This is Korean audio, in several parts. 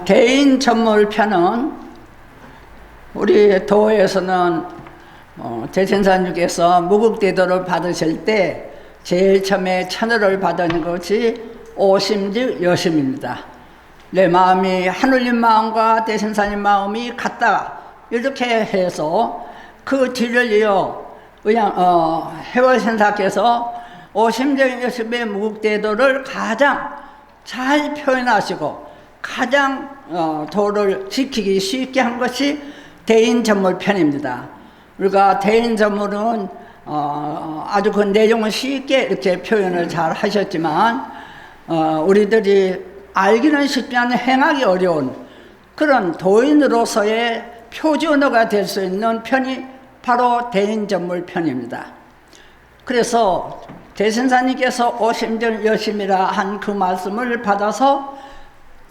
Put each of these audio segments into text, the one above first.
대인 전물편은 우리 도에서는 대천사님께서 무국대도를 받으실 때 제일 처음에 천을을 받은 것이 오심즉 여심입니다. 내 마음이 하늘님 마음과 대천사님 마음이 같다, 이렇게 해서 그 뒤를 이어 해월신사께서 오심즉 여심의 무국대도를 가장 잘 표현하시고 가장 도를 지키기 쉽게 한 것이 대인전물편입니다. 우리가 대인전물은 아주 그 내용을 쉽게 이렇게 표현을 잘 하셨지만 우리들이 알기는 쉽지만 행하기 어려운 그런 도인으로서의 표준어가 될 수 있는 편이 바로 대인전물편입니다. 그래서 대신사님께서 오심즉 여심이라 한 그 말씀을 받아서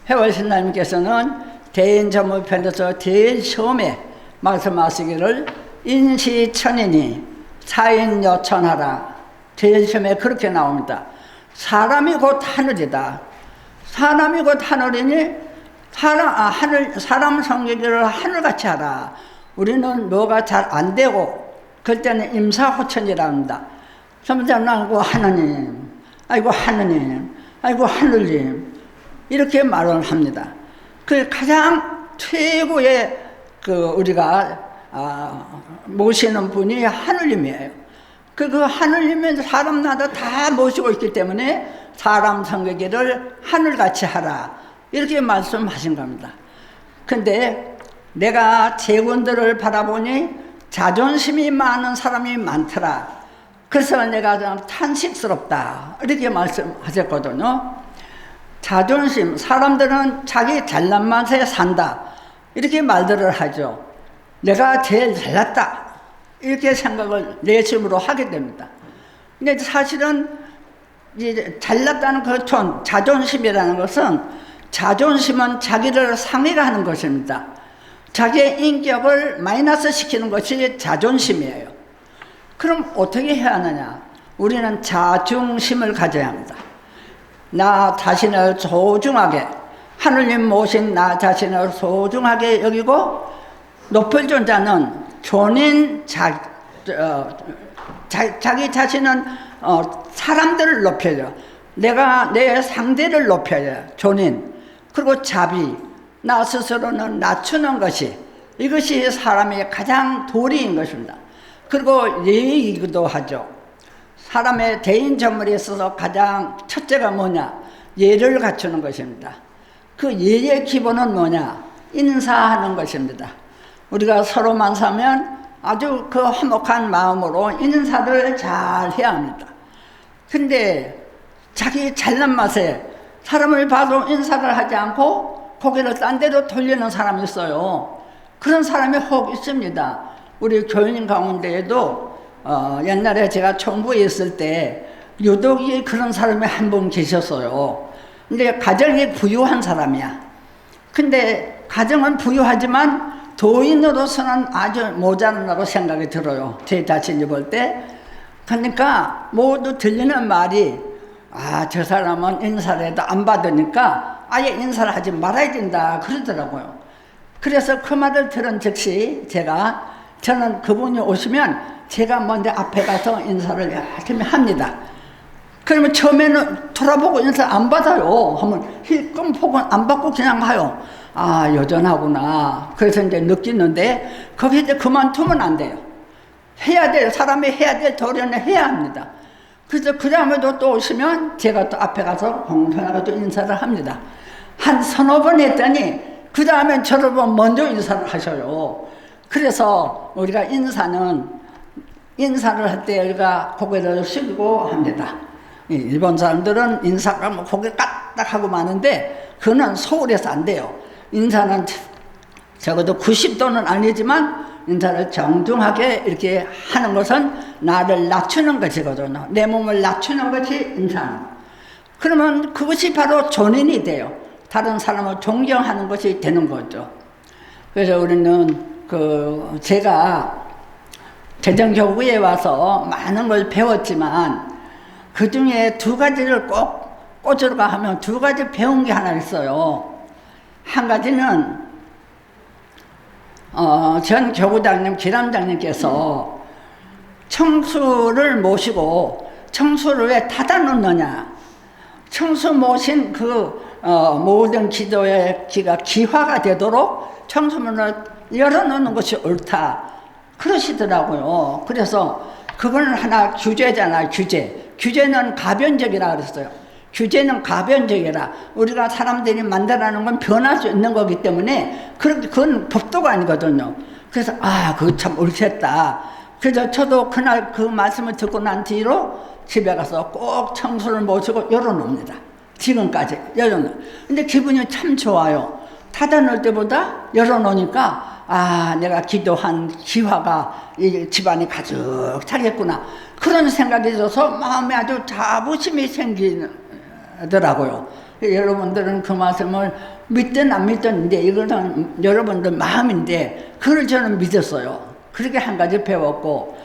해월신사님께서는 대인전물편에서 제일 처음에 말씀하시기를 인시천이니 사인여천하라, 제일 처음에 그렇게 나옵니다. 사람이 곧 하늘이다. 사람이 곧 하늘이니 사람 성격을 하늘같이 하라. 우리는 뭐가 잘 안 되고 그럴 때는 임사호천이라 합니다. 점점 아이고 하나님, 아이고 하느님, 아이고 하늘님, 이렇게 말을 합니다. 그 가장 최고의 우리가 모시는 분이 하늘님이에요. 그 하늘님은 사람마다 다 모시고 있기 때문에 사람 성격을 하늘같이 하라, 이렇게 말씀하신 겁니다. 근데 내가 제군들을 바라보니 자존심이 많은 사람이 많더라. 그래서 내가 좀 탄식스럽다, 이렇게 말씀하셨거든요. 자존심, 사람들은 자기 잘난 맛에 산다, 이렇게 말들을 하죠. 내가 제일 잘났다, 이렇게 생각을 내심으로 하게 됩니다. 근데 사실은 이제 잘났다는 그 자존심이라는 것은, 자존심은 자기를 상해하는 것입니다. 자기의 인격을 마이너스 시키는 것이 자존심이에요. 그럼 어떻게 해야 하느냐? 우리는 자중심을 가져야 합니다. 나 자신을 소중하게, 하느님 모신 나 자신을 소중하게 여기고, 높을 존자는 존인 자기 자신은 사람들을 높여요. 내가 내 상대를 높여요. 존인. 그리고 자비, 나 스스로는 낮추는 것이, 이것이 사람의 가장 도리인 것입니다. 그리고 예의이기도 하죠. 사람의 대인 전물에 있어서 가장 첫째가 뭐냐? 예를 갖추는 것입니다. 그 예의 기본은 뭐냐? 인사하는 것입니다. 우리가 서로 만나면 아주 그 화목한 마음으로 인사를 잘 해야 합니다. 근데 자기 잘난 맛에 사람을 봐도 인사를 하지 않고 고개를 딴 데로 돌리는 사람이 있어요. 그런 사람이 혹 있습니다. 우리 교인 가운데에도 옛날에 제가 청부에 있을 때 유독이 그런 사람이 한 분 계셨어요. 근데 가정이 부유한 사람이야. 근데 가정은 부유하지만 도인으로서는 아주 모자란다고 생각이 들어요. 제 자신이 볼 때. 그러니까 모두 들리는 말이, 저 사람은 인사를 해도 안 받으니까 아예 인사를 하지 말아야 된다, 그러더라고요. 그래서 그 말을 들은 즉시 저는 그분이 오시면 제가 먼저 앞에 가서 인사를 열심히 합니다. 그러면 처음에는 돌아보고 인사 안 받아요. 하면 힐끔 보고 안 받고 그냥 가요. 여전하구나. 그래서 이제 느끼는데, 거기 이제 그만두면 안 돼요. 해야 돼요. 사람이 해야 될 도리는 해야 합니다. 그래서 그 다음에도 또 오시면 제가 또 앞에 가서 공손하게 또 인사를 합니다. 한 서너 번 했더니 그 다음엔 저를 보면 먼저 인사를 하셔요. 그래서 우리가 인사를 할 때 우리가 고개를 숙이고 합니다. 일본 사람들은 인사가 뭐 고개 까딱하고 마는데, 그거는 서울에서 안 돼요. 인사는 적어도 90도는 아니지만 인사를 정중하게 이렇게 하는 것은 나를 낮추는 것이거든요. 내 몸을 낮추는 것이 인사는. 그러면 그것이 바로 존인이 돼요. 다른 사람을 존경하는 것이 되는 거죠. 그래서 우리는 제가 재정교구에 와서 많은 걸 배웠지만 그 중에 두 가지를 꼭 꽂으려고 하면 두 가지 배운 게 하나 있어요. 한 가지는 전 교구장님, 기람장님께서 청수를 모시고 청수를 왜 닫아 놓느냐. 청수 모신 모든 기도의 기가 기화가 되도록 청수문을 열어놓는 것이 옳다. 그러시더라고요. 그래서 그건 하나 규제잖아요, 규제. 규제는 가변적이라 그랬어요. 규제는 가변적이라. 우리가 사람들이 만들어내는 건 변할 수 있는 거기 때문에 그건 법도가 아니거든요. 그래서 그거 참 옳겠다. 그래서 저도 그날 그 말씀을 듣고 난 뒤로 집에 가서 꼭 청소를 모시고 열어놓습니다. 지금까지 열어놓. 근데 기분이 참 좋아요. 닫아놓을 때보다 열어놓으니까 내가 기도한 기화가 이 집안이 가득 차겠구나. 그런 생각이 들어서 마음에 아주 자부심이 생기더라고요. 여러분들은 그 말씀을 믿든 안 믿든데 이거는 여러분들 마음인데 그걸 저는 믿었어요. 그렇게 한 가지 배웠고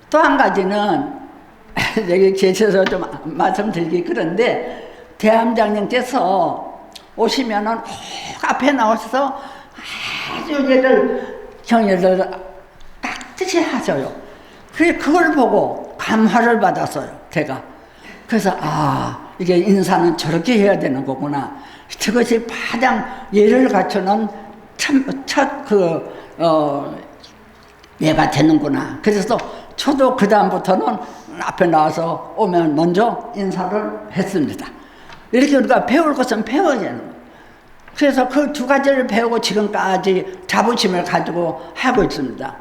또 한 가지는 여기 계셔서 좀 말씀드리기 그런데 대함장님께서 오시면은 꼭 앞에 나오셔서 아주 경례를 깍듯이 하셔요. 그걸 보고 감화를 받았어요, 제가. 그래서 이게 인사는 저렇게 해야 되는 거구나. 저것이 가장 예를 갖추는 예가 되는구나. 그래서 저도 그 다음부터는 앞에 나와서 오면 먼저 인사를 했습니다. 이렇게 우리가 배울 것은 배워야 되는 거예요. 그래서 그 두 가지를 배우고 지금까지 자부심을 가지고 하고 있습니다.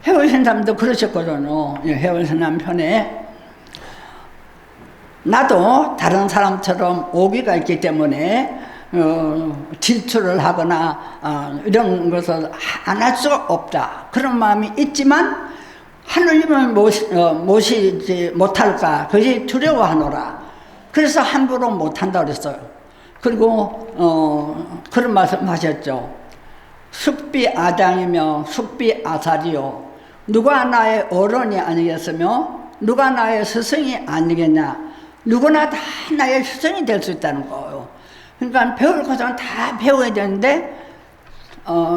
해월신 사람도 그러셨거든요. 해월신 남편에 나도 다른 사람처럼 오기가 있기 때문에 질투를 하거나 이런 것을 안 할 수가 없다. 그런 마음이 있지만 하느님을 모시지 못할까 그것이 두려워하노라. 그래서 함부로 못한다 그랬어요. 그리고 그런 말씀 하셨죠. 숙비 아장이며 숙비 아사리요. 누가 나의 어른이 아니겠으며 누가 나의 스승이 아니겠냐. 누구나 다 나의 스승이 될 수 있다는 거예요. 그러니까 배울 것은 다 배워야 되는데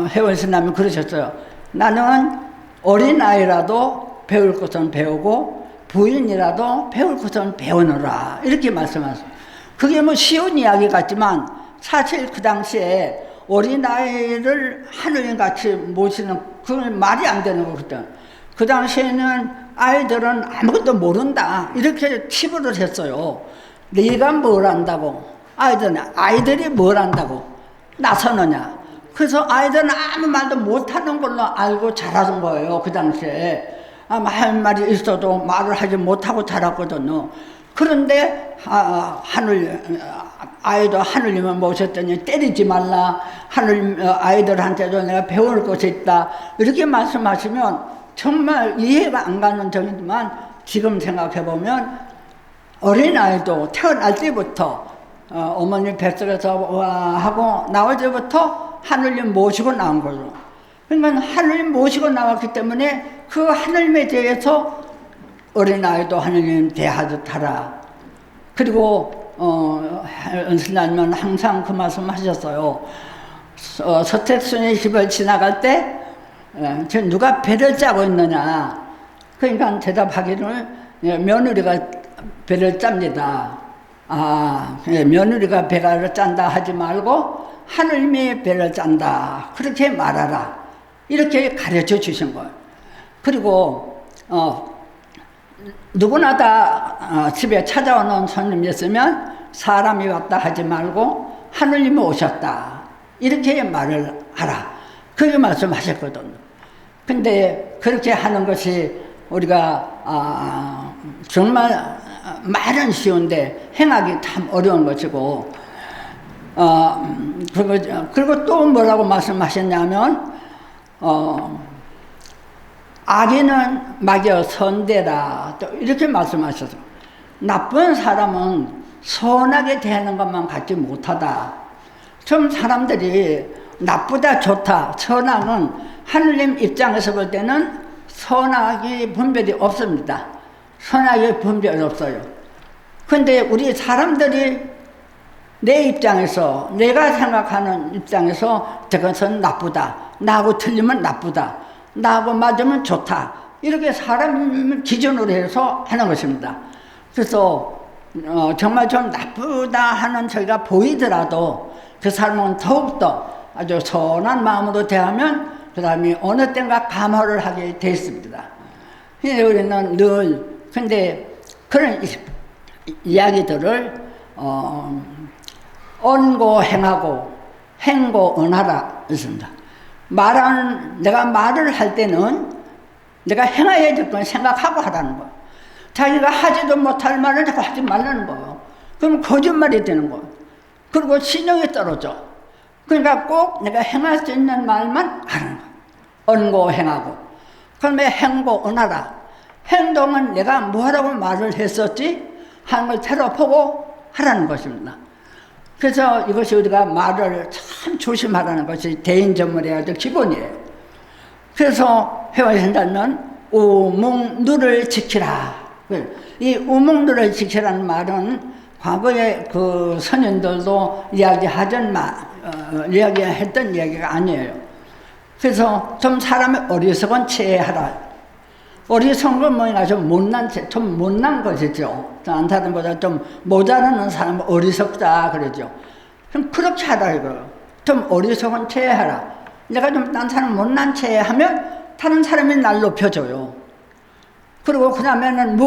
해월스님이 그러셨어요. 나는 어린아이라도 배울 것은 배우고 부인이라도 배울 것은 배우느라 이렇게 말씀하셨어요. 그게 뭐 쉬운 이야기 같지만 사실 그 당시에 어린아이를 하느님같이 모시는 그건 말이 안 되는 거거든. 그 당시에는 아이들은 아무것도 모른다 이렇게 치부를 했어요. 네가 뭘 안다고 아이들이 뭘 안다고 나서느냐. 그래서 아이들은 아무 말도 못하는 걸로 알고 자라는 거예요. 그 당시에 할 말이 있어도 말을 하지 못하고 자랐거든요. 그런데 아이도 하느님을 모셨더니 때리지 말라. 아이들한테도 내가 배울 것이 있다. 이렇게 말씀하시면 정말 이해가 안 가는 점이지만 지금 생각해보면 어린아이도 태어날 때부터 어머니 뱃속에서 하고 나올 때부터 하느님 모시고 나온 거죠. 그러니까 하느님 모시고 나왔기 때문에 그 하느님에 대해서 어린아이도 하느님 대하듯 하라. 그리고 은신하면 항상 그 말씀 하셨어요. 서택순의 집을 지나갈 때 누가 배를 짜고 있느냐. 그러니까 대답하기를 며느리가 배를 짭니다. 며느리가 배를 짠다 하지 말고 하느님이 배를 짠다. 그렇게 말하라. 이렇게 가르쳐 주신 거예요. 그리고 누구나 다 집에 찾아오는 손님이었으면 사람이 왔다 하지 말고 하느님이 오셨다. 이렇게 말을 하라. 그렇게 말씀하셨거든요. 근데 그렇게 하는 것이 우리가 정말 말은 쉬운데 행하기 참 어려운 것이고 그리고 또 뭐라고 말씀하셨냐면 악인은 막여 선대라 또 이렇게 말씀하셨어요. 나쁜 사람은 선하게 대하는 것만 갖지 못하다. 좀 사람들이 나쁘다 좋다 선악은 하느님 입장에서 볼 때는 선악이 분별이 없습니다. 선악의 분별이 없어요. 근데 우리 사람들이 내 입장에서, 내가 생각하는 입장에서 저것은 나쁘다. 나하고 틀리면 나쁘다. 나하고 맞으면 좋다. 이렇게 사람 기준으로 해서 하는 것입니다. 그래서 정말 좀 나쁘다 하는 저희가 보이더라도 그 사람은 더욱더 아주 선한 마음으로 대하면 그 사람이 어느 때인가 감화를 하게 돼 있습니다. 우리는 늘 근데 그런 이야기들을 언고 행하고 행고 언하라 있습니다. 내가 말을 할 때는 내가 행해야 될 건 생각하고 하라는 거예요. 자기가 하지도 못할 말을 자꾸 하지 말라는 거예요. 그럼 거짓말이 되는 거예요. 그리고 신용이 떨어져. 그러니까 꼭 내가 행할 수 있는 말만 하는 거예요. 언고 행하고. 그러면 행고 언하라. 행동은 내가 뭐라고 말을 했었지 하는 걸 되돌아보고 하라는 것입니다. 그래서 이것이 우리가 말을 참 조심하라는 것이 대인전문의 아주 기본이에요. 그래서 회화신자는 우묵누를 지키라. 이 우묵누를 지키라는 말은 과거에 그 선현들도 이야기했던 이야기가 아니에요. 그래서 좀 사람의 어리석은 체하라. 어리석은 건 뭐냐, 좀 못난 것이죠. 다른 사람보다 좀 모자라는 사람은 어리석다 그러죠. 그럼 그렇게 하라 이거예요. 좀 어리석은 체하라. 내가 좀 딴 사람 못난 체하면 다른 사람이 날 높여줘요. 그리고 그 다음에는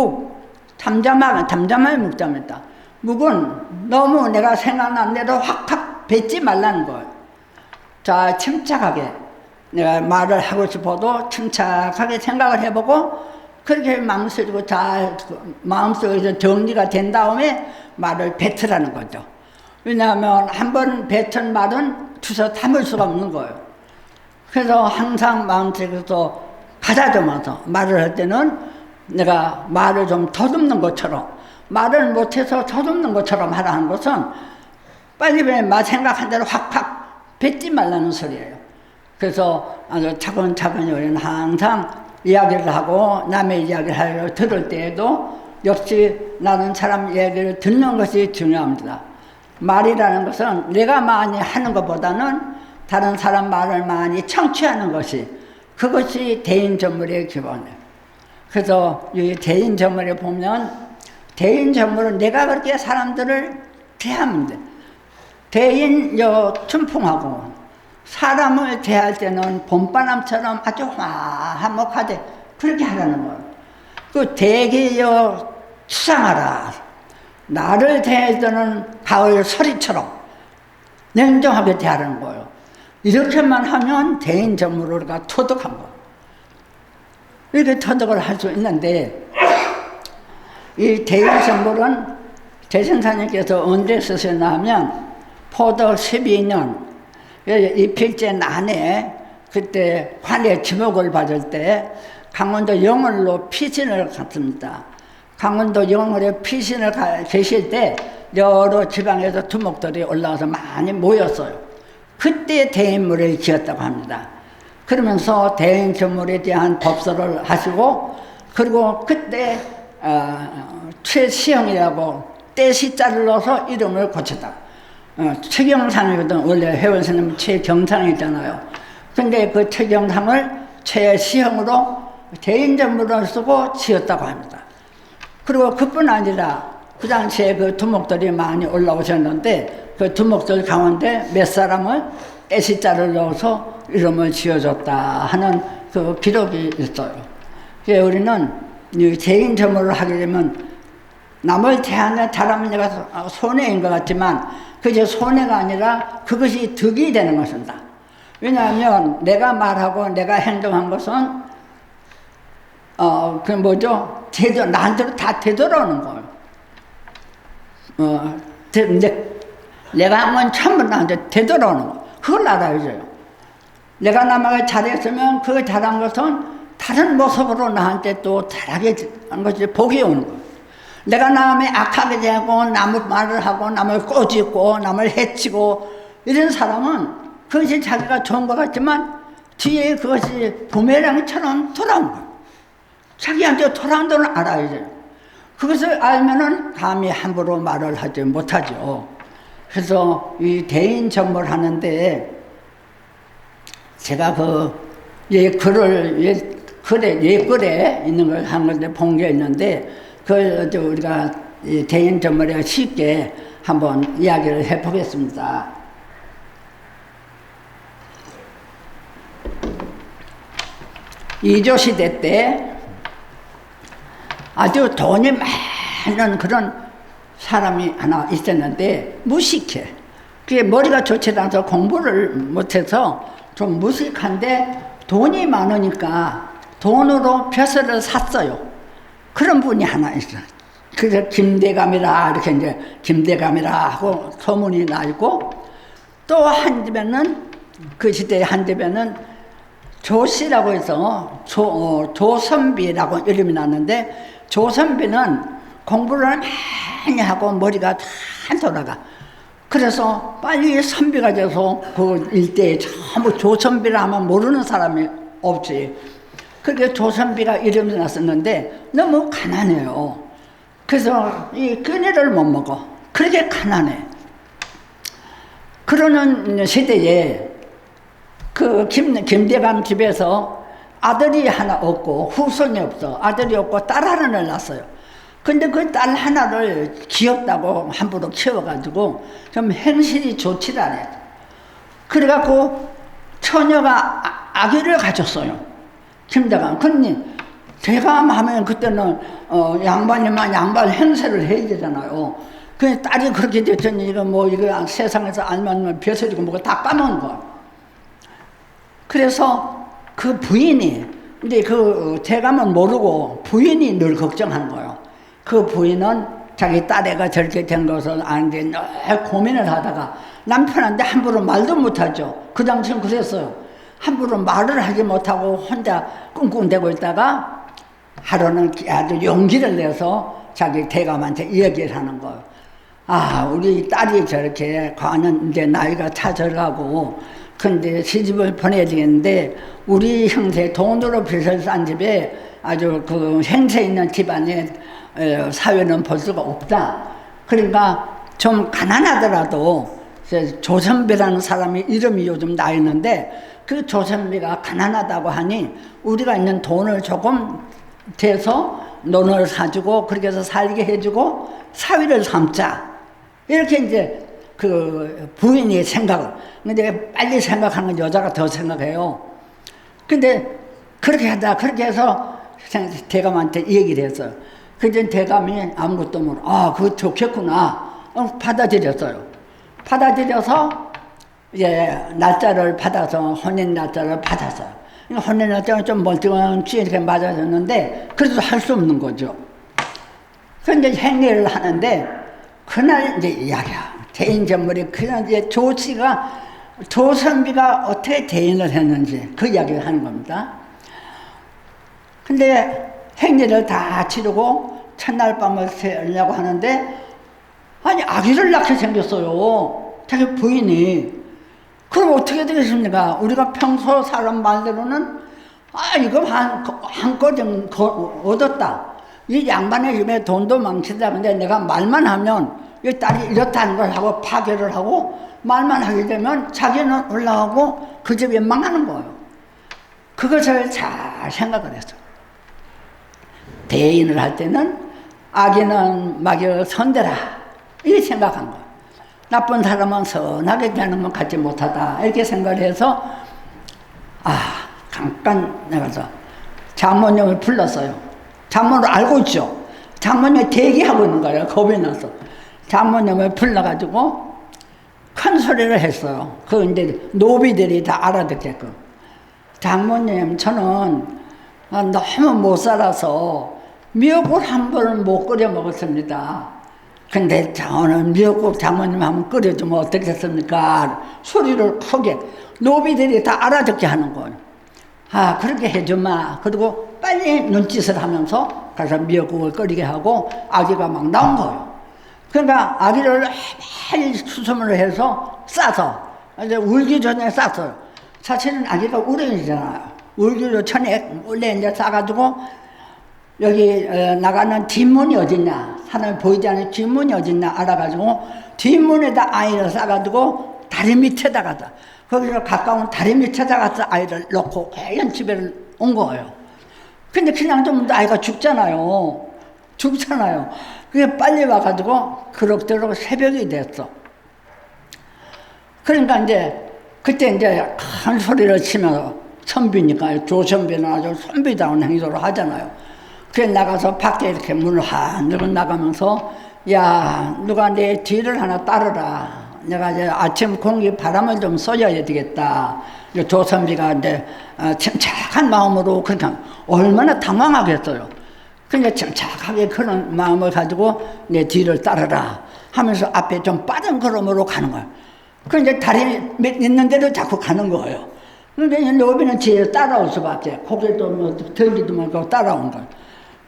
담담하게 묵자입니다. 묵은 너무 내가 생각난 대로 확 뱉지 말라는 거예요. 자, 침착하게. 내가 말을 하고 싶어도 침착하게 생각을 해보고 그렇게 마음속에서 정리가 된 다음에 말을 뱉으라는 거죠. 왜냐하면 한번 뱉은 말은 주워 담을 수가 없는 거예요. 그래서 항상 마음속에서 가다듬어서 말을 할 때는 내가 말을 좀 더듬는 것처럼, 말을 못해서 더듬는 것처럼 하라는 것은 빨리 생각한 대로 확 뱉지 말라는 소리예요. 그래서 아주 차근차근히 우리는 항상 이야기를 하고 남의 이야기를 하려 들을 때에도 역시 나는 사람 이야기를 듣는 것이 중요합니다. 말이라는 것은 내가 많이 하는 것보다는 다른 사람 말을 많이 청취하는 것이, 그것이 대인전물의 기본이에요. 그래서 이 대인전물에 보면 대인전물은 내가 그렇게 사람들을 대하면 돼. 춘풍하고 사람을 대할 때는 봄바람처럼 아주 화목하되 그렇게 하라는 거예요. 그 대개여 추상하라. 나를 대할 때는 가을 소리처럼 냉정하게 대하라는 거예요. 이렇게만 하면 대인전물로 우리가 토득한 거예요. 이렇게 토득을 할 수 있는데 이 대인전물은 대신사님께서 언제 쓰셨나 하면 포도 12년 이필제 난에 그때 관에 지목을 받을 때 강원도 영월로 피신을 갔습니다. 강원도 영월에 피신을 계실 때 여러 지방에서 두목들이 올라와서 많이 모였어요. 그때 대인물을 지었다고 합니다. 그러면서 대인전물에 대한 법서를 하시고, 그리고 그때 최시영이라고 떼시자를 넣어서 이름을 고쳤다. 최경상이거든. 원래 회원스님 최경상이잖아요. 근데 그 최경상을 최시형으로 대인전물을 쓰고 지었다고 합니다. 그리고 그뿐 아니라 그 당시에 그 두목들이 많이 올라오셨는데 그 두목들 가운데 몇 사람을 애시자를 넣어서 이름을 지어줬다 하는 그 기록이 있어요. 그래서 우리는 이 대인전물을 하게 되면 남을 대하는 잘하면 내가 손해인 것 같지만 그게 손해가 아니라 그것이 득이 되는 것입니다. 왜냐하면 내가 말하고 내가 행동한 것은 나한테로 다 되돌아오는 거예요. 내가 한 건 전부 나한테 되돌아오는 거예요. 그걸 알아야죠. 내가 남에게 잘했으면 그 잘한 것은 다른 모습으로 나한테 또 잘하게 한 것이 복이 오는 거예요. 내가 남의 악하게 대하고 남을 말을 하고 남을 꼬집고 남을 해치고 이런 사람은 그것이 자기가 좋은 것 같지만 뒤에 그것이 부메랑처럼 돌아온 거예요. 자기한테 돌아온 줄 알아야죠. 그것을 알면은 감히 함부로 말을 하지 못하죠. 그래서 이 대인 전몰 하는데 제가 글에 있는 걸 한 건데 본 게 있는데 그걸 우리가 이 대인 전몰에 쉽게 한번 이야기를 해보겠습니다. 이조 시대 때 아주 돈이 많은 그런 사람이 하나 있었는데 무식해. 그게 머리가 좋지 않아서 공부를 못해서 좀 무식한데 돈이 많으니까 돈으로 벼슬을 샀어요. 그런 분이 하나 있어요. 그래서 김대감이라 이렇게 이제 김대감이라 하고 소문이 나 있고 또 한 집에는 그 시대에 한 집에는 조씨라고 해서 조선비라고 이름이 났는데 조선비는 공부를 많이 하고 머리가 다 돌아가. 그래서 빨리 선비가 돼서 그 일대에 전부 조선비라 하면 모르는 사람이 없지. 그렇게 조선비가 이름이 났었는데 너무 가난해요. 그래서 이 끈이를 못 먹어. 그렇게 가난해. 그러는 시대에 그 김대감 집에서 아들이 하나 없고 후손이 없어. 아들이 없고 딸 하나를 낳았어요. 근데 그 딸 하나를 귀엽다고 함부로 키워가지고 좀 행실이 좋지 않아요. 그래갖고 처녀가 아기를 가졌어요. 김대감. 근데 대감 하면 그때는 양반이면 양반 행세를 해야 되잖아요. 그 딸이 그렇게 됐더니 이거 세상에서 알면 벼슬이고 뭐가 다 까먹은 거야. 그래서 그 부인이, 근데 그 대감은 모르고 부인이 늘 걱정하는 거예요. 그 부인은 자기 딸애가 저렇게 된 것을 아는데 늘 고민을 하다가 남편한테 함부로 말도 못하죠. 그 당시엔 그랬어요. 함부로 말을 하지 못하고 혼자 꿍꿍대고 있다가 하루는 아주 용기를 내서 자기 대감한테 이야기를 하는 거예요. 아, 우리 딸이 저렇게 과는 이제 나이가 차져가고 근데 시집을 보내야 되겠는데 우리 형제 돈으로 빚을 싼 집에 아주 그 행세 있는 집안에 사회는 볼 수가 없다. 그러니까 좀 가난하더라도 조선비라는 사람이 이름이 요즘 나 있는데 그 조선비가 가난하다고 하니 우리가 있는 돈을 조금 대서 논을 사주고 그렇게 해서 살게 해주고 사위를 삼자. 이렇게 이제 그 부인이 생각을. 근데 빨리 생각하는 건 여자가 더 생각해요. 근데 그렇게 하다 그렇게 해서 대감한테 얘기를 했어요. 그전 대감이 아무것도 모르고 그거 좋겠구나. 받아들였어요. 받아들여서 이제 날짜를 받아서 혼인 날짜를 받았어요. 혼인 날짜가 좀 멀쩡한지 이렇게 맞아졌는데 그래도 할 수 없는 거죠. 그런데 행례를 하는데 그날 이제 이야기야. 대인전물이 그날 이제 조선비가 어떻게 대인을 했는지 그 이야기를 하는 겁니다. 근데 행례를 다 치르고 첫날 밤을 새려고 하는데 아니 아기를 낳게 생겼어요. 자기 부인이. 그럼 어떻게 되겠습니까? 우리가 평소 사람 말대로는 이거 한 거좀 얻었다. 이 양반의 집에 돈도 망친다. 근데 내가 말만 하면 이 딸이 이렇다는 걸 하고 파괴를 하고 말만 하게 되면 자기는 올라가고 그 집이 망하는 거예요. 그것을 잘 생각을 했어. 대인을 할 때는 악인은 막여 선대라 이렇게 생각한 거예요. 나쁜 사람은 선하게 되는 건 갖지 못하다 이렇게 생각을 해서 잠깐 나가서 장모님을 불렀어요. 장모를 알고 있죠. 장모님이 대기하고 있는 거예요. 겁이 나서 장모님을 불러가지고 큰 소리를 했어요. 그 이제 노비들이 다 알아듣게끔. 장모님, 저는 너무 못 살아서 미역국 한 번은 못 끓여 먹었습니다. 근데 저는 미역국 장모님 한번 끓여주면 어떻겠습니까? 소리를 크게 노비들이 다 알아듣게 하는 거예요. 그렇게 해주마. 그리고 빨리 눈짓을 하면서 가서 미역국을 끓이게 하고 아기가 막 나온 거예요. 그러니까 아기를 빨리 수소문을 해서 싸서 이제 울기 전에 쌌어요. 사실은 아기가 우렁이잖아요. 울기 전에 원래 이제 싸가지고 여기 나가는 뒷문이 어딨냐? 하나님 보이지 않는 뒷문이 어딨나 알아가지고 뒷문에다 아이를 싸가지고 다리 밑에다가 거기서 가까운 다리 밑에다 가서 아이를 놓고 애연 집에 온 거예요. 근데 그냥 좀 아이가 죽잖아요. 그게 빨리 와가지고 그럭저럭 새벽이 됐어. 그러니까 이제 그때 이제 큰 소리를 치면서 선비니까 조선비는 아주 선비다운 행동을 하잖아요. 그래 나가서 밖에 이렇게 문을 한들고 나가면서 야 누가 내 뒤를 하나 따르라. 내가 이제 아침 공기 바람을 좀 쏘여야 되겠다. 조선비가 이제 침착한 마음으로 그러니까 얼마나 당황하겠어요. 근데 침착하게 그런 마음을 가지고 내 뒤를 따르라 하면서 앞에 좀 빠른 걸음으로 가는 거예요. 그런데 다리 있는 대로 자꾸 가는 거예요. 근데 노비는 뒤에 따라올 수밖에 고개도 뭐 들리도 말고 따라온 거예요.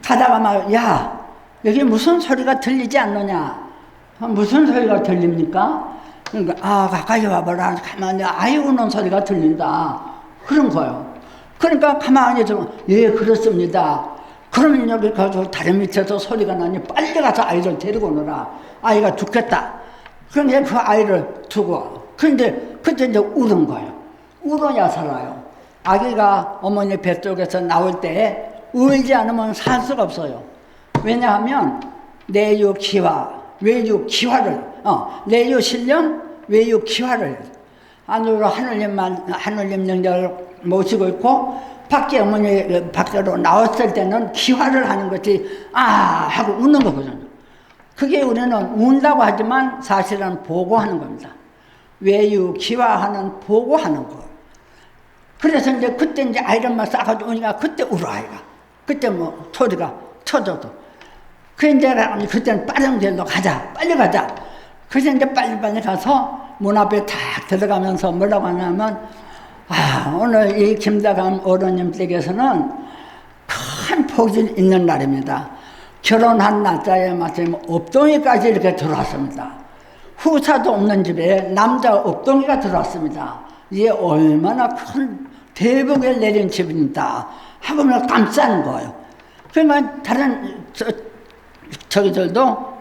가다가 막 야 여기 무슨 소리가 들리지 않느냐? 무슨 소리가 들립니까? 그러니까 가까이 와봐라. 가만히 아이 우는 소리가 들린다. 그런 거예요. 그러니까 가만히 좀 예 그렇습니다. 그러면 여기 가서 다리 밑에서 소리가 나니 빨리 가서 아이를 데리고 오너라. 아이가 죽겠다. 그런데 그 아이를 두고 그런데 그때 이제 울은 거예요. 울어야 살아요. 아기가 어머니 뱃속에서 나올 때 울지 않으면 살 수가 없어요. 왜냐하면 내유 기화, 외유 기화를 내유 신령, 외유 기화를 안으로 하늘님 능력을 모시고 있고 밖에 어머니 밖으로 나왔을 때는 기화를 하는 것이 하고 웃는 거거든요. 그게 우리는 운다고 하지만 사실은 보고하는 겁니다. 외유 기화하는 보고하는 거. 그래서 이제 그때 이제 아이를 막 싸가지고 오니까 그때 울어 아이가. 그때 뭐 소리가 쳐져도. 그런데 그때는 빠른 길로 가자, 빨리 가자. 그래서 이제 빨리빨리 가서 문 앞에 탁 들어가면서 뭐라고 하냐면 오늘 이 김다감 어른님 댁에서는 큰 복이 있는 날입니다. 결혼한 날짜에 마침 업동이까지 이렇게 들어왔습니다. 후사도 없는 집에 남자 업동이가 들어왔습니다. 이게 얼마나 큰 대복을 내린 집입니다. 하고 깜짝 거예요. 그러면 다른 저기들도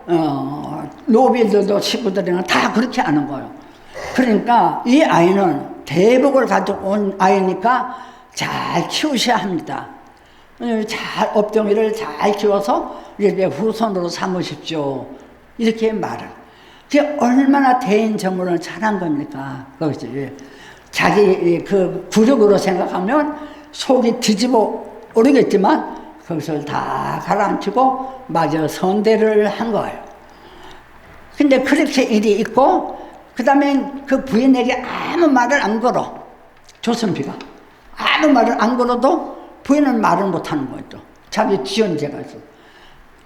노비들도 식구들이나 다 그렇게 하는 거예요. 그러니까 이 아이는 대복을 가지고 온 아이니까 잘 키우셔야 합니다. 잘 업종이를 잘 키워서 이제 후손으로 삼으십시오. 이렇게 말을. 그게 얼마나 대인정문을 잘한 겁니까? 그것이 자기 그 부족으로 생각하면 속이 뒤집어 오르겠지만 그것을 다 가라앉히고 마저 선대를 한 거예요. 근데 그렇게 일이 있고 그 다음에 그 부인에게 아무 말을 안 걸어. 조선비가 아무 말을 안 걸어도 부인은 말을 못하는 거죠. 자기 지연제가 있어.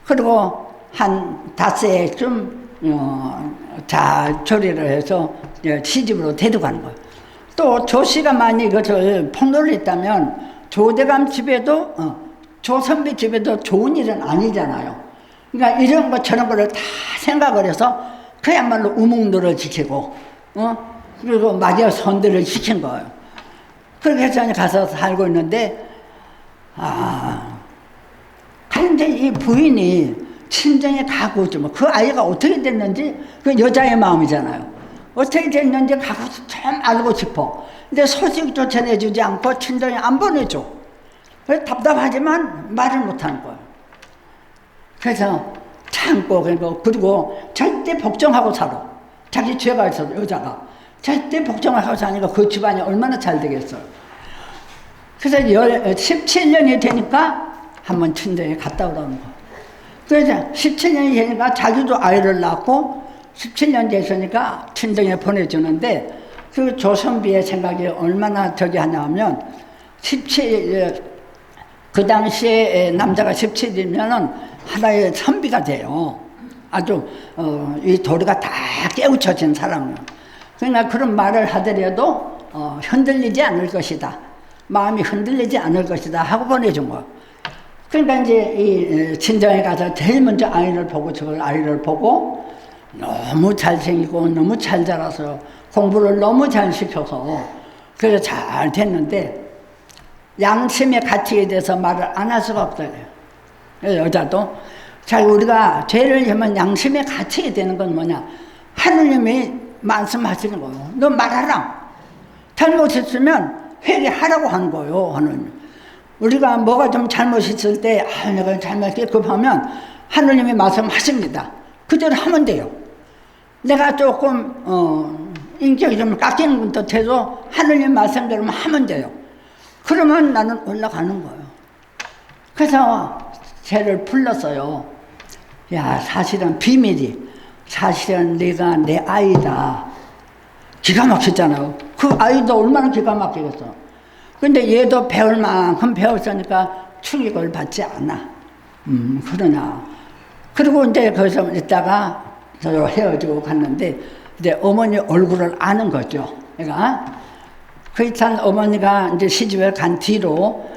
그리고 한 5해쯤 자 조리를 해서 시집으로 데려가는 거예요. 또 조씨가 만약 이것을 폭로를 했다면 조대감 집에도 조선비 집에도 좋은 일은 아니잖아요. 그러니까 이런 거 저런 거를 다 생각을 해서 그야말로 우묵노를 지키고 그리고 마저 선대를 시킨 거예요. 그렇게 해서 가서 살고 있는데 그런데 이 부인이 친정에 가고 있죠. 그 아이가 어떻게 됐는지 그 여자의 마음이잖아요. 어떻게 됐는지 가서 참 알고 싶어. 근데 소식도 전해주지 않고 친정에 안 보내줘. 그래서 답답하지만 말을 못하는 거예요. 그래서 참고 그리고 절대 복종하고 살아. 자기 죄가 있어도 여자가 절대 복종을 하고 사니까 그 집안이 얼마나 잘 되겠어요. 그래서 17년이 되니까 한번 친정에 갔다 오라는 거. 그래서 17년이 되니까 자기도 아이를 낳고 17년 됐으니까 친정에 보내주는데 그 조선비의 생각이 얼마나 저기 하냐면 그 당시에 남자가 17이면은 하나의 선비가 돼요. 아주 이 도리가 다 깨우쳐진 사람이에요. 그러니까 그런 말을 하더라도 흔들리지 않을 것이다. 마음이 흔들리지 않을 것이다 하고 보내준 거예요. 그러니까 이제 이 친정에 가서 제일 먼저 아이를 보고 저걸 아이를 보고 너무 잘생기고 너무 잘 자라서 공부를 너무 잘 시켜서 그래서 잘 됐는데 양심의 가치에 대해서 말을 안 할 수가 없어요. 여자도 자, 우리가 죄를 지으면 양심에 갇히게 되는 건 뭐냐? 하느님이 말씀하시는 거예요. 너 말하라. 잘못했으면 회개하라고 하는 거예요, 하느님. 우리가 뭐가 좀 잘못했을 때, 내가 잘못했고 하면 하느님이 말씀하십니다. 그대로 하면 돼요. 내가 조금, 인격이 좀 깎이는 것도 돼도 하느님 말씀대로만 하면 돼요. 그러면 나는 올라가는 거예요. 그래서 죄를 풀렀어요. 야, 사실은 비밀이, 사실은 내가 내 아이다. 기가 막혔잖아요. 그 아이도 얼마나 기가 막히겠어. 근데 얘도 배울 만큼 배웠으니까 충격을 받지 않아. 그러나. 그리고 이제 거기서 있다가 저 헤어지고 갔는데, 이제 어머니 얼굴을 아는 거죠. 내가. 그렇단 어머니가 이제 시집에 간 뒤로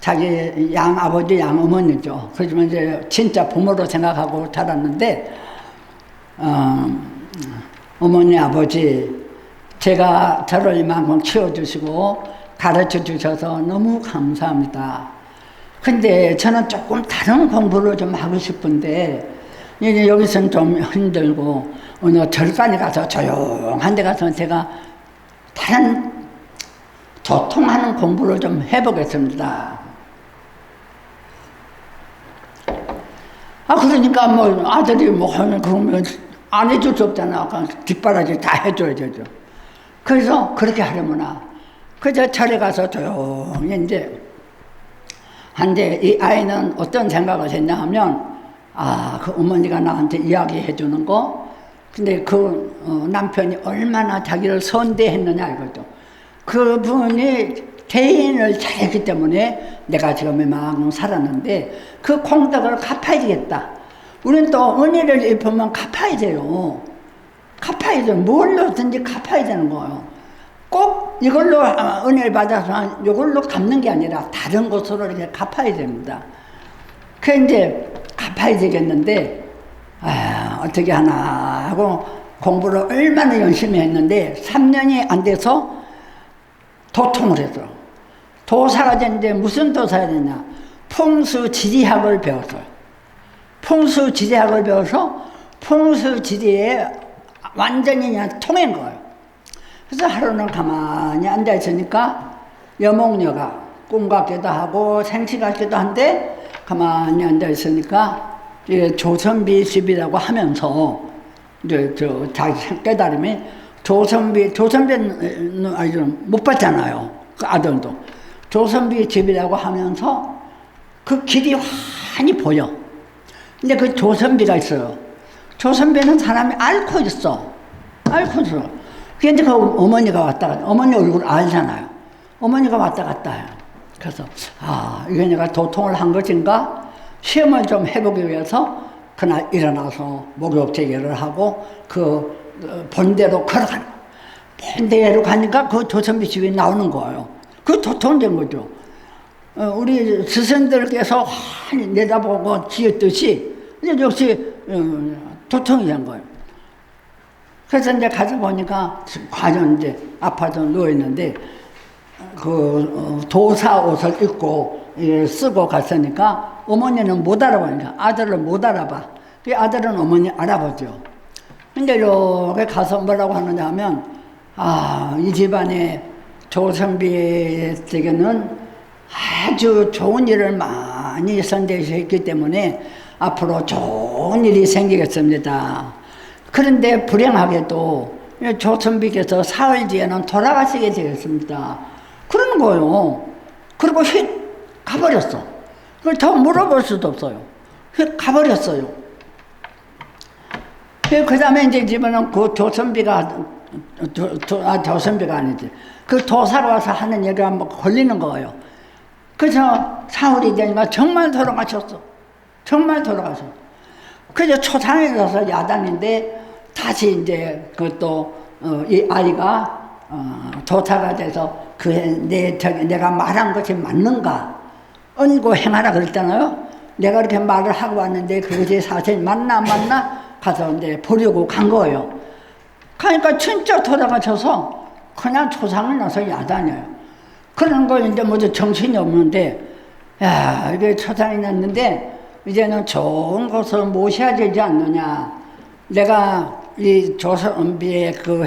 자기 양아버지, 양어머니죠. 그러지만 이제 진짜 부모로 생각하고 자랐는데, 어머니, 아버지, 제가 저를 이만큼 키워주시고 가르쳐 주셔서 너무 감사합니다. 근데 저는 조금 다른 공부를 좀 하고 싶은데, 이제 여기서는 좀 힘들고, 어느 절간에 가서 조용한 데 가서 제가 다른 소통하는 공부를 좀 해보겠습니다. 그러니까 뭐 아들이 뭐 하면 그러면 안 해줄 수 없잖아. 뒷바라지 다 해줘야 되죠. 그래서 그렇게 하려구나. 그래서 절에 가서 조용히 이제 한데 이 아이는 어떤 생각을 했냐 하면, 그 어머니가 나한테 이야기해 주는 거, 근데 그 남편이 얼마나 자기를 선대했느냐 이거죠. 그분이 대인을 잘했기 때문에 내가 지금 이만큼 살았는데 그 공덕을 갚아야 되겠다. 우리는 또 은혜를 입으면 갚아야 돼요. 갚아야 돼요. 뭘로든지 갚아야 되는 거예요. 꼭 이걸로 은혜를 받아서 이걸로 갚는 게 아니라 다른 것으로 이렇게 갚아야 됩니다. 그 이제 갚아야 되겠는데, 어떻게 하나 하고 공부를 얼마나 열심히 했는데 3년이 안 돼서 도통을 했어. 도사가 됐는데 무슨 도사가 됐냐? 풍수지리학을 배웠어요. 풍수지리학을 배워서 풍수지리에 완전히 그냥 통한 거예요. 그래서 하루는 가만히 앉아 있으니까 여몽녀가 꿈 같기도 하고 생시 같기도 한데 가만히 앉아 있으니까 조선비 집이라고 하면서 이제 자기 깨달음이 조선비는 아직 못 봤잖아요. 그 아들도. 조선비 집이라고 하면서 그 길이 환히 보여. 근데 그 조선비가 있어요. 조선비는 사람이 앓고 있어. 앓고 있어. 그게 이제 그 어머니가 왔다 갔다. 어머니 얼굴 알잖아요. 어머니가 왔다 갔다 해요. 그래서, 이게 내가 도통을 한 것인가? 시험을 좀 해보기 위해서 그날 일어나서 목욕제기를 하고 본대로 걸어가는 거예요. 본대로 가니까 그 조선비 집이 나오는 거예요. 그 도통된 거죠. 우리 스승들께서 환히 내다보고 지었듯이 이제 역시 도통이 된 거예요. 그래서 이제 가서 보니까 과연 이제 아파서 누워있는데 도사 옷을 입고 쓰고 갔으니까 어머니는 못 알아보니까 아들을 못 알아봐. 그 아들은 어머니 알아보죠. 근데 이렇게 가서 뭐라고 하느냐 하면, 이 집안에 조선비에게는 아주 좋은 일을 많이 선대했기 때문에 앞으로 좋은 일이 생기겠습니다. 그런데 불행하게도 조선비께서 사흘 뒤에는 돌아가시게 되겠습니다. 그러는 거예요. 그리고 휙 가버렸어. 그걸 더 물어볼 수도 없어요. 휙 가버렸어요. 그 다음에 이제 집에는 그 조선비가, 조선비가 아니지. 그 도사로 와서 하는 얘기가 뭐 걸리는 거예요. 그래서 사흘이 되니까 정말 돌아가셨어. 정말 돌아가셨어. 그래서 초상에 가서 야단인데 다시 이제 그것도 이 아이가 도사가 돼서 내가 말한 것이 맞는가? 언고 행하라 그랬잖아요. 내가 이렇게 말을 하고 왔는데 그것이 사실 맞나 안 맞나? 가서 이제 보려고 간 거예요. 그러니까 진짜 돌아가셔서 그냥 초상을 나서 야단해요. 그런 거 이제 뭐죠 정신이 없는데, 이게 초상이 났는데 이제는 좋은 곳을 모셔야 되지 않느냐. 내가 이 조선비의 그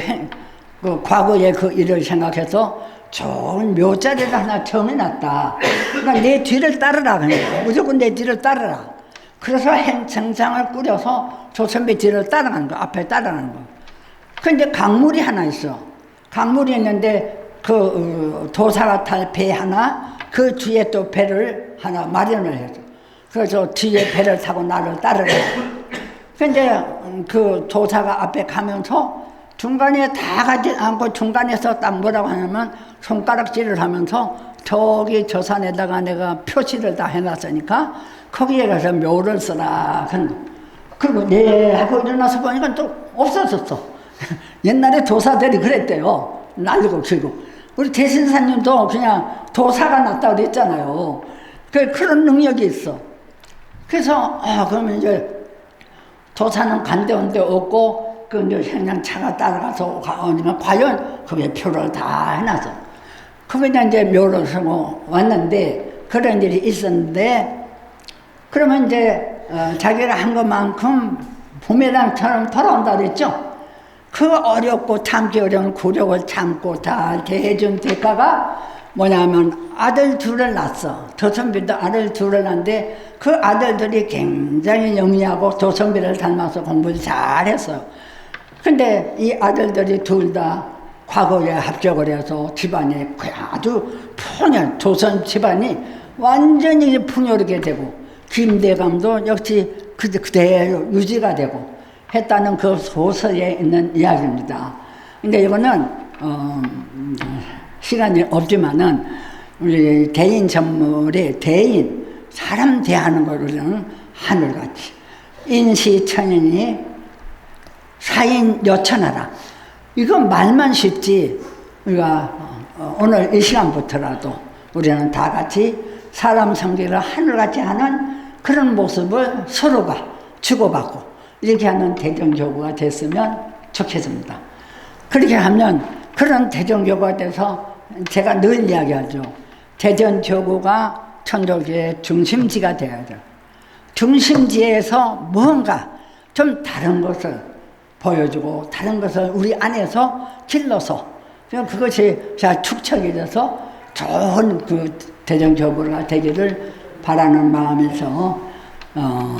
과거의 그 일을 생각해서 좋은 묘자리를 하나 정해놨다. 그러니까 내 뒤를 따르라. 그러니까. 무조건 내 뒤를 따르라. 그래서 행청장을 꾸려서 조선비 뒤를 따라가는 거, 앞에 따라가는 거. 근데 강물이 하나 있어. 강물이 있는데 그 도사가 탈 배 하나, 그 뒤에 또 배를 하나 마련을 해서. 그래서 뒤에 배를 타고 나를 따르라. 근데 그 도사가 앞에 가면서 중간에 다 가지 않고 중간에서 딱 뭐라고 하냐면 손가락질을 하면서 저기 저 산에다가 내가 표시를 다 해놨으니까 거기에 가서 묘를 쓰라. 그리고 네 하고 일어나서 보니까 또 없어졌어. 옛날에 도사들이 그랬대요. 날리고 길고. 우리 대신사님도 그냥 도사가 났다고 그랬잖아요. 그런 능력이 있어. 그래서 그러면 이제 도사는 간데온데 없고 그냥 차가 따라가서 가니까 과연 그게 표를 다 해놨어. 거기다 이제 묘를 쓰고 왔는데 그런 일이 있었는데 그러면 이제 자기가 한 것만큼 부메랑처럼 돌아온다 그랬죠. 그 어렵고 참기 어려운 굴욕을 참고 다 대해준 대가가 뭐냐면 아들 둘을 낳았어. 조선비도 아들 둘을 낳는데 그 아들들이 굉장히 영리하고 조선비를 닮아서 공부를 잘했어요. 근데 이 아들들이 둘 다 과거에 합격을 해서 집안이 아주 조선 집안이 완전히 풍요롭게 되고 김대감도 역시 그대로 유지가 되고 했다는 그 소설에 있는 이야기입니다. 근데 이거는 시간이 없지만은 우리 대인 전물이 사람 대하는 거로는 하늘같이 인시천인이 사인 여천하라. 이건 말만 쉽지 우리가 오늘 이 시간부터라도 우리는 다 같이 사람 성질을 하늘같이 하는 그런 모습을 서로가 주고받고 이렇게 하는 대전교구가 됐으면 좋겠습니다. 그렇게 하면 그런 대전교구가 돼서 제가 늘 이야기하죠. 대전교구가 천도교의 중심지가 되어야죠. 중심지에서 무언가 좀 다른 것을 보여주고 다른 것을 우리 안에서 길러서 그것이 축적이 돼서 좋은 그 대전교구가 되기를 바라는 마음에서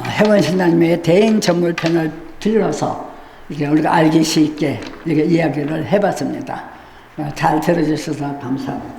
해원신당님의 대인 전물편을 빌려서 이렇게 우리가 알기 쉽게 이렇게 이야기를 해봤습니다. 잘 들어주셔서 감사합니다.